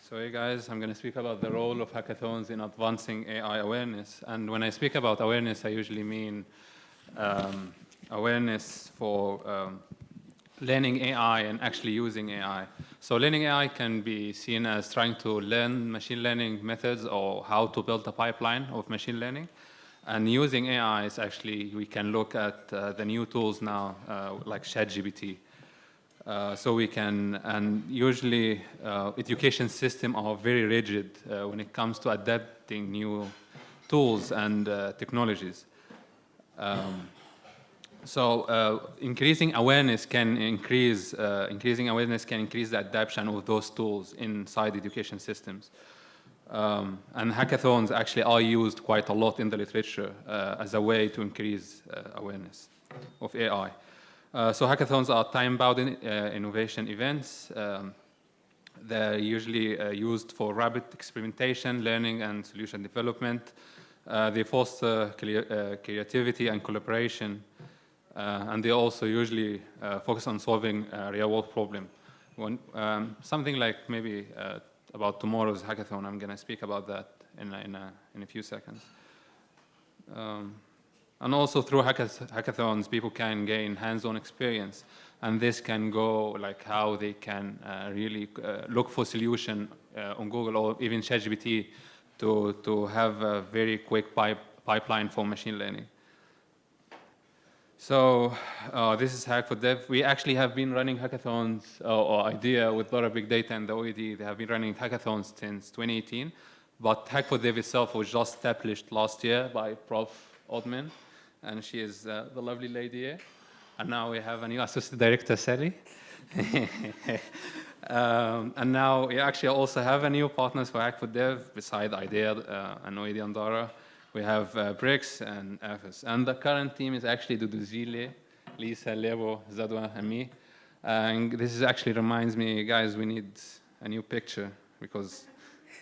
So hey guys, I'm going to speak about the role of hackathons in advancing AI awareness. And when I speak about awareness, I usually mean awareness for learning AI and actually using AI. So learning AI can be seen as trying to learn machine learning methods or how to build a pipeline of machine learning. And using AI is actually, we can look at the new tools now, like ChatGPT. So we can, and usually education systems are very rigid when it comes to adapting new tools and technologies. Increasing awareness can increase the adoption of those tools inside education systems. And hackathons actually are used quite a lot in the literature as a way to increase awareness of AI. So hackathons are time-bound innovation events. They're usually used for rapid experimentation, learning, and solution development. They foster creativity and collaboration. And they also usually focus on solving real-world problems. Something like maybe about tomorrow's hackathon, I'm going to speak about that in a few seconds. And also through hackathons, people can gain hands-on experience. And this can go like how they can really look for solution on Google or even ChatGPT to have a very quick pipeline for machine learning. So this is Hack4dev. We actually have been running hackathons or IDEA with a lot of big data and the OED. They have been running hackathons since 2018. But Hack4dev itself was just established last year by Prof. Odman. And she is the lovely lady here. And now we have a new associate director, Sally. And now we actually also have a new partners for Hack4dev beside IDEA and OED and Dara. We have Bricks and Afis. And the current team is actually Duduzile, Lisa, Lebo, Zadwa, and me. And this is actually reminds me, guys, we need a new picture because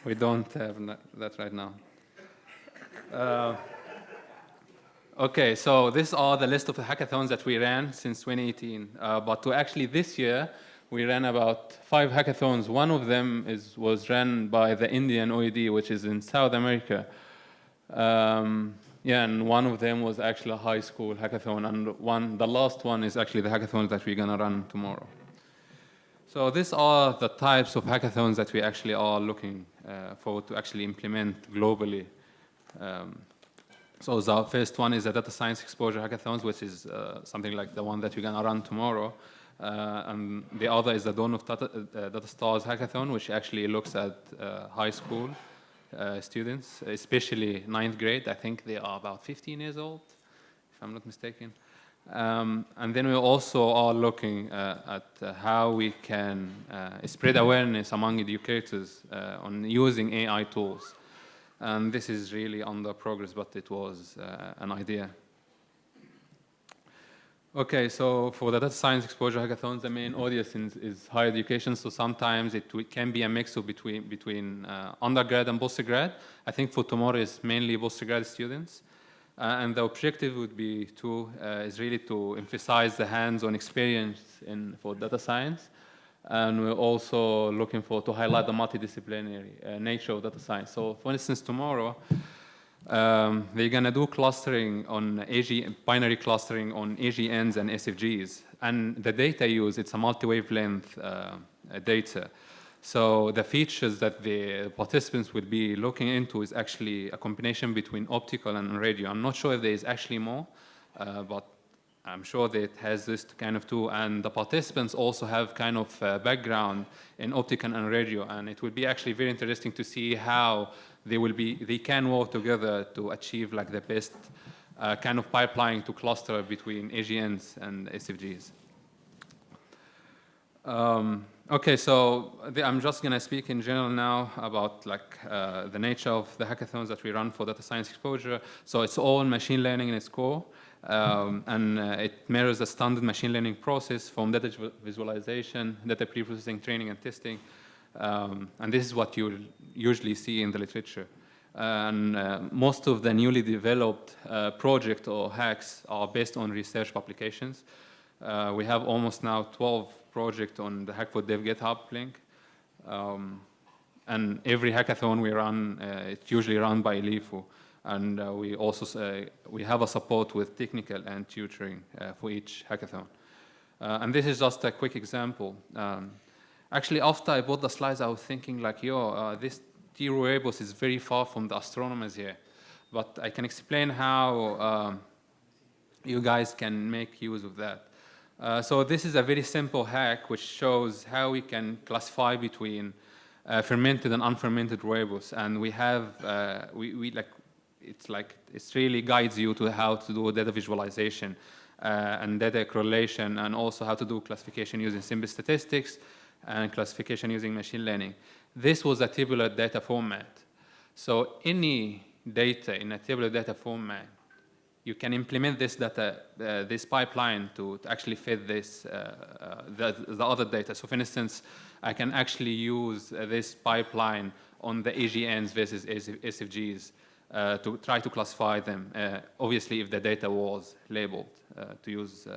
we don't have that right now. Okay, so these are the list of the hackathons that we ran since 2018. But to actually this year, we ran about 5 hackathons. One of them was ran by the Indian OED, which is in South America. And one of them was actually a high school hackathon. And the last one is actually the hackathon that we're going to run tomorrow. So these are the types of hackathons that we actually are looking forward to actually implement globally. So the first one is the data science exposure hackathons, which is something like the one that we're going to run tomorrow. And the other is the Dawn of Data Stars hackathon, which actually looks at high school students, especially 9th grade. I think they are about 15 years old, if I'm not mistaken. And then we also are looking at how we can spread awareness among educators on using AI tools. And this is really under progress, but it was an idea. Okay, so for the data science exposure hackathons, the main audience is higher education. So sometimes it can be a mix of between undergrad and postgrad. I think for tomorrow is mainly postgrad students. And the objective would be is really to emphasize the hands-on experience for data science. And we're also looking to highlight the multidisciplinary nature of data science. So for instance, tomorrow, they're going to do clustering on binary clustering on AGNs and SFGs. And the data used, it's a multi-wavelength data. So the features that the participants will be looking into is actually a combination between optical and radio. I'm not sure if there is actually more, but I'm sure that it has this kind of too, and the participants also have kind of background in optical and radio, and it will be actually very interesting to see how they can work together to achieve like the best kind of pipeline to cluster between AGNs and SFGs. Okay, so I'm just going to speak in general now about like the nature of the hackathons that we run for data science exposure. So it's all machine learning in its core. And it mirrors the standard machine learning process from data visualization, data pre-processing, training, and testing. And this is what you'll usually see in the literature. And most of the newly developed projects or hacks are based on research publications. We have almost now 12 projects on the Hack4dev GitHub link. and every hackathon we run, it's usually run by LIFO. And we also we have a support with technical and tutoring for each hackathon. And this is just a quick example. Actually, after I bought the slides, I was thinking like, yo, this T-Rebus is very far from the astronomers here. But I can explain how you guys can make use of that. So this is a very simple hack which shows how we can classify between fermented and unfermented Rebus. And we have, it really guides you to how to do data visualization and data correlation, and also how to do classification using simple statistics and classification using machine learning. This was a tabular data format. So any data in a tabular data format, you can implement this data, this pipeline to actually fit this, the other data. So for instance, I can actually use this pipeline on the AGNs versus SFGs to try to classify them, obviously if the data was labeled, to use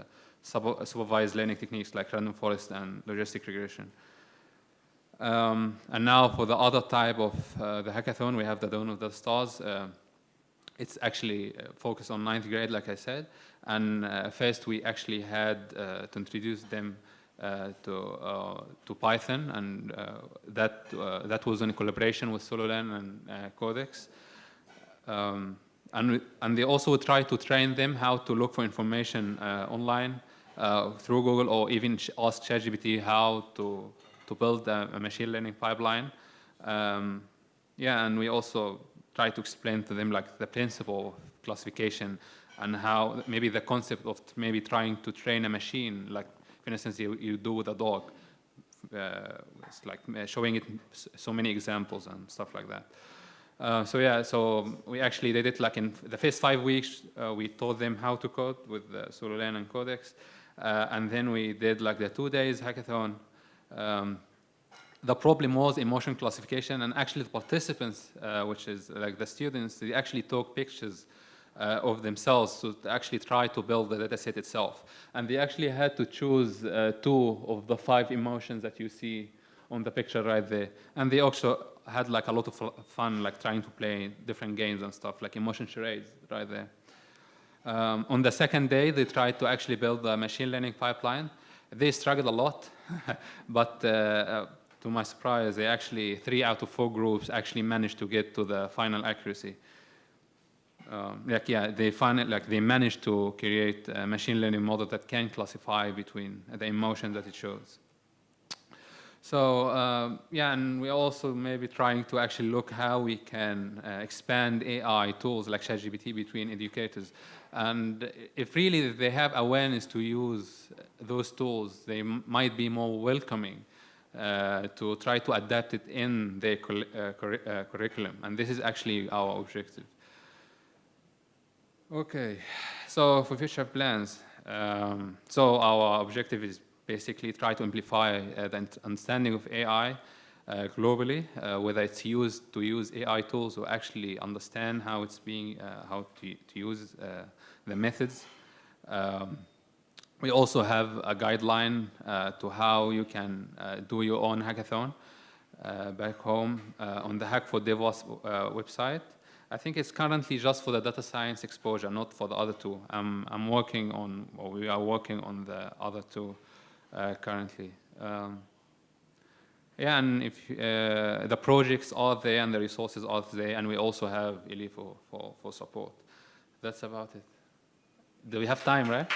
supervised learning techniques like random forest and logistic regression. And now for the other type of the hackathon, we have the Dawn of the Stars. It's actually focused on 9th grade, like I said. And first we actually had to introduce them to Python, and that was in collaboration with Sololan and Codex. And they also try to train them how to look for information online through Google, or even ask ChatGPT how to build a machine learning pipeline. Yeah, and we also try to explain to them like the principle of classification and how maybe the concept of maybe trying to train a machine, like for instance you do with a dog. It's like showing it so many examples and stuff like that. So yeah, so we actually did it like in the first 5 weeks. We taught them how to code with Sololan and Codex, and then we did like the 2 days hackathon. The problem was emotion classification, and actually the participants, which is like the students, they actually took pictures of themselves to actually try to build the data set itself. And they actually had to choose 2 of the 5 emotions that you see on the picture right there. And they also had like a lot of fun, like trying to play different games and stuff, like emotion charades right there. On the second day, they tried to actually build a machine learning pipeline. They struggled a lot, but to my surprise, they actually 3 out of 4 groups actually managed to get to the final accuracy. They managed to create a machine learning model that can classify between the emotions that it shows. So yeah, and we're also maybe trying to actually look how we can expand AI tools like ChatGPT between educators. And if really they have awareness to use those tools, they might be more welcoming to try to adapt it in their curriculum. And this is actually our objective. Okay, so for future plans, so our objective is basically try to amplify the understanding of AI globally, whether it's used to use AI tools or actually understand how it's being, how to use the methods. We also have a guideline to how you can do your own hackathon back home on the Hack4dev website. I think it's currently just for the data science exposure, not for the other 2. I'm working on, or we are working on the other 2 currently. Yeah, and if the projects are there and the resources are there, and we also have Eli for support. That's about it. Do we have time, right?